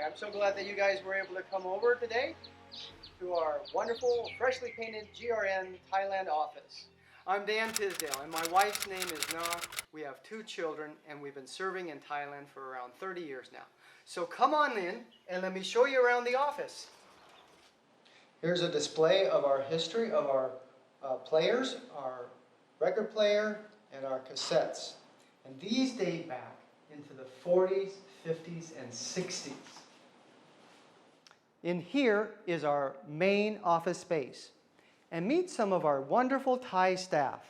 Hi, I'm so glad that you guys were able to come over today to our wonderful, freshly painted GRN Thailand office. I'm Dan Tisdale, and my wife's name is Na. We have 2 children, and we've been serving in Thailand for around 30 years now. So come on in, and let me show you around the office. Here's a display of our history of our players, our record player, and our cassettes. And these date back into the 40s, 50s, and 60s. In here is our main office space. And meet some of our wonderful Thai staff.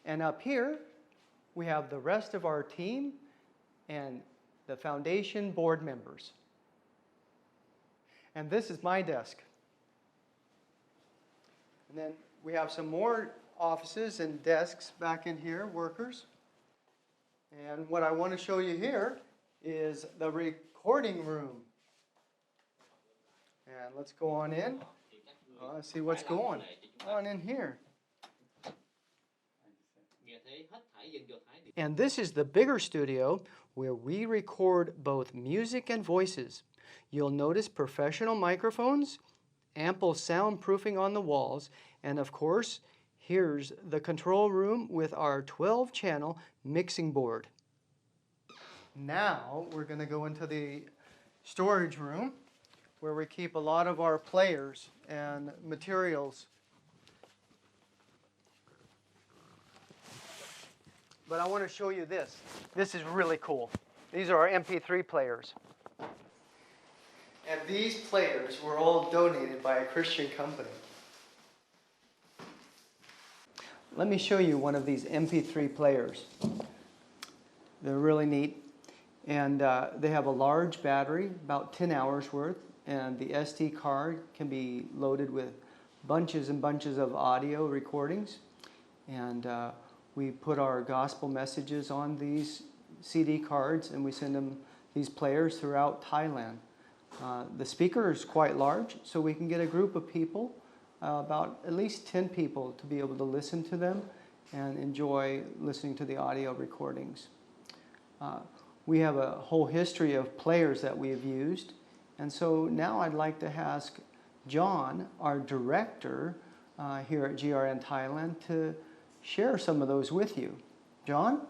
And up here, we have the rest of our team and the foundation board members. And this is my desk. And then we have some more offices and desks back in here, workers. And what I want to show you here is the recording room. And let's go on in. See what's going on in here. And this is the bigger studio where we record both music and voices. You'll notice professional microphones, ample soundproofing on the walls, and of course, here's the control room with our 12-channel mixing board. Now we're going to go into the storage room where we keep a lot of our players and materials. But I want to show you this. This is really cool. These are our MP3 players. And these players were all donated by a Christian company. Let me show you one of these MP3 players. They're really neat. And they have a large battery, about 10 hours worth. And the SD card can be loaded with bunches and bunches of audio recordings. And we put our gospel messages on these CD cards, and we send them these players throughout Thailand. The speaker is quite large, so we can get a group of people, about at least 10 people, to be able to listen to them and enjoy listening to the audio recordings. We have a whole history of players that we have used. And so now I'd like to ask John, our director here at GRN Thailand, to share some of those with you. John?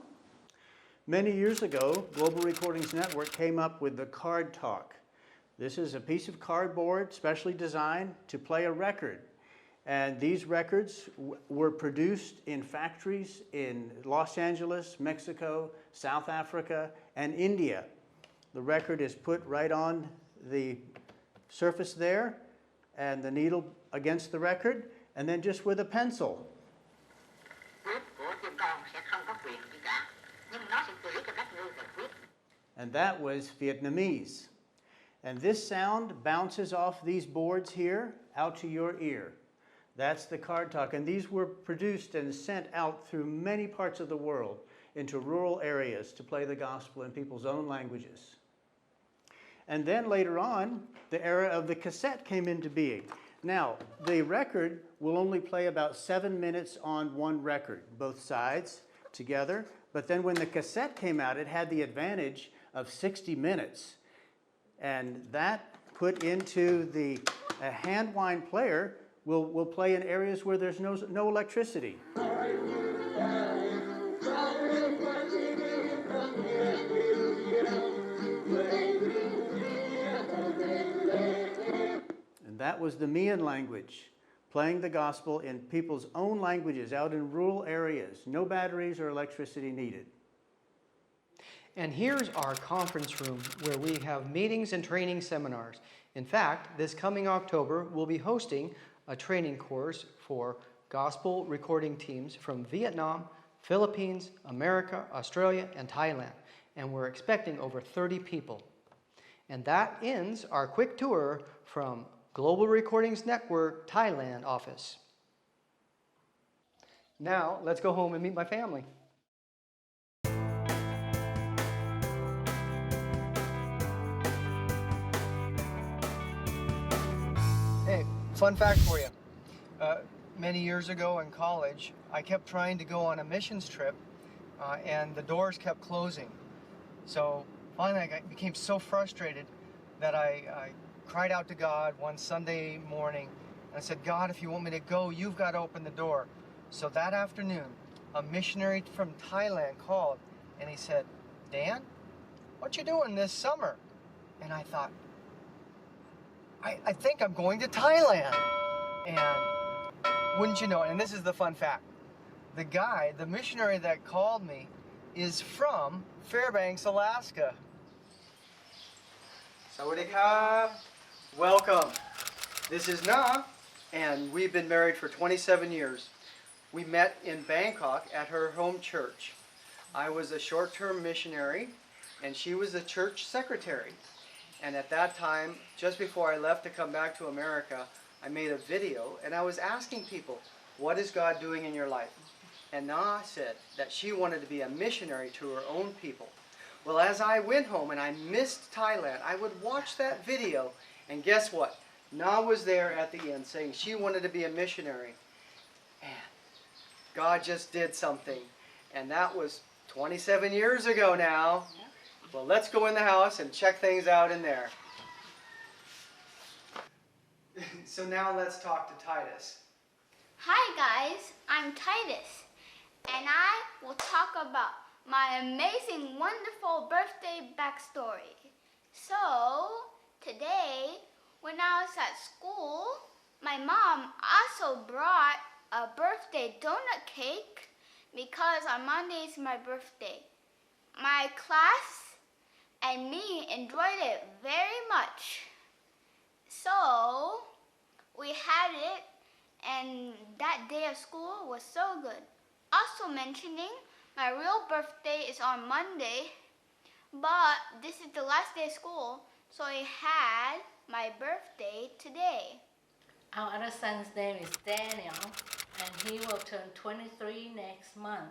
Many years ago, Global Recordings Network came up with the Card Talk. This is a piece of cardboard specially designed to play a record. And these records were produced in factories in Los Angeles, Mexico, South Africa, and India. The record is put right on the surface there, and the needle against the record, and then just with a pencil. And that was Vietnamese. And this sound bounces off these boards here out to your ear. That's the Card Talk. And these were produced and sent out through many parts of the world into rural areas to play the gospel in people's own languages. And then later on, the era of the cassette came into being. Now, the record will only play about 7 minutes on one record, both sides together. But then when the cassette came out, it had the advantage of 60 minutes. And that put into the hand wind player will play in areas where there's no electricity. And that was the Mian language, playing the gospel in people's own languages out in rural areas. No batteries or electricity needed. And here's our conference room where we have meetings and training seminars. In fact, this coming October, we'll be hosting a training course for gospel recording teams from Vietnam, Philippines, America, Australia, and Thailand. And we're expecting over 30 people. And that ends our quick tour from Global Recordings Network Thailand office. Now, let's go home and meet my family. Hey, fun fact for you. Many years ago in college, I kept trying to go on a missions trip and the doors kept closing. So finally I became so frustrated that I cried out to God one Sunday morning. And I said, God, if you want me to go, you've got to open the door. So that afternoon, a missionary from Thailand called, and he said, Dan, what you doing this summer? And I thought, I think I'm going to Thailand. And wouldn't you know it, and this is the fun fact, the missionary that called me is from Fairbanks, Alaska. Sawadee-ka. Welcome. This is Na, and we've been married for 27 years. We met in Bangkok at her home church. I was a short-term missionary, and she was the church secretary. And at that time, just before I left to come back to America, I made a video, and I was asking people, what is God doing in your life? And Na said that she wanted to be a missionary to her own people. Well, as I went home and I missed Thailand, I would watch that video, and guess what? Na was there at the end saying she wanted to be a missionary. And God just did something. And that was 27 years ago now. Well, let's go in the house and check things out in there. So now let's talk to Titus. Hi guys, I'm Titus, and I will talk about my amazing, wonderful birthday backstory. So, today, when I was at school, my mom also brought a birthday donut cake because on Monday is my birthday. My class and me enjoyed it very much. So, we had it, and that day of school was so good. Also mentioning, my real birthday is on Monday, but this is the last day of school, so I had my birthday today. Our other son's name is Daniel, and he will turn 23 next month.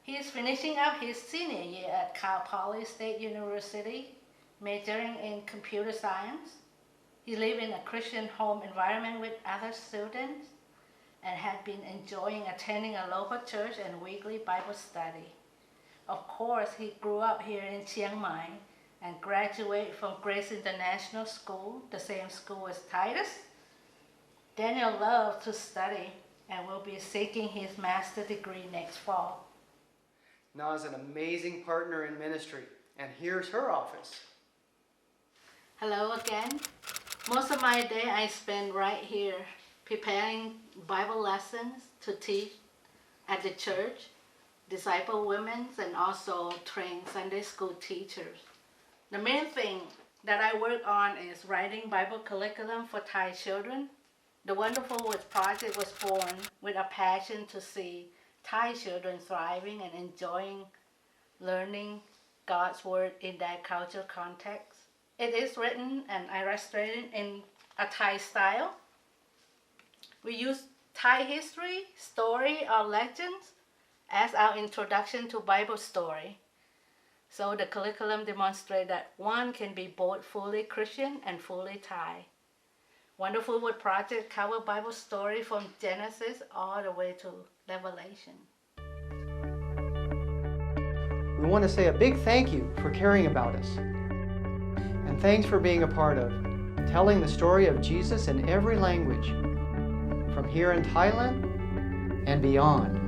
He is finishing up his senior year at Cal Poly State University, majoring in computer science. He lives in a Christian home environment with other students and had been enjoying attending a local church and weekly Bible study. Of course, he grew up here in Chiang Mai and graduated from Grace International School, the same school as Titus. Daniel loves to study and will be seeking his master's degree next fall. Na is an amazing partner in ministry, and here's her office. Hello again. Most of my day I spend right here preparing Bible lessons to teach at the church, disciple women, and also train Sunday school teachers. The main thing that I work on is writing Bible curriculum for Thai children. The Wonderful Words Project was born with a passion to see Thai children thriving and enjoying learning God's Word in their cultural context. It is written and illustrated in a Thai style. We use Thai history, story, or legends as our introduction to Bible story. So the curriculum demonstrates that one can be both fully Christian and fully Thai. Wonderful Word Project covers Bible story from Genesis all the way to Revelation. We want to say a big thank you for caring about us. And thanks for being a part of telling the story of Jesus in every language, from here in Thailand and beyond.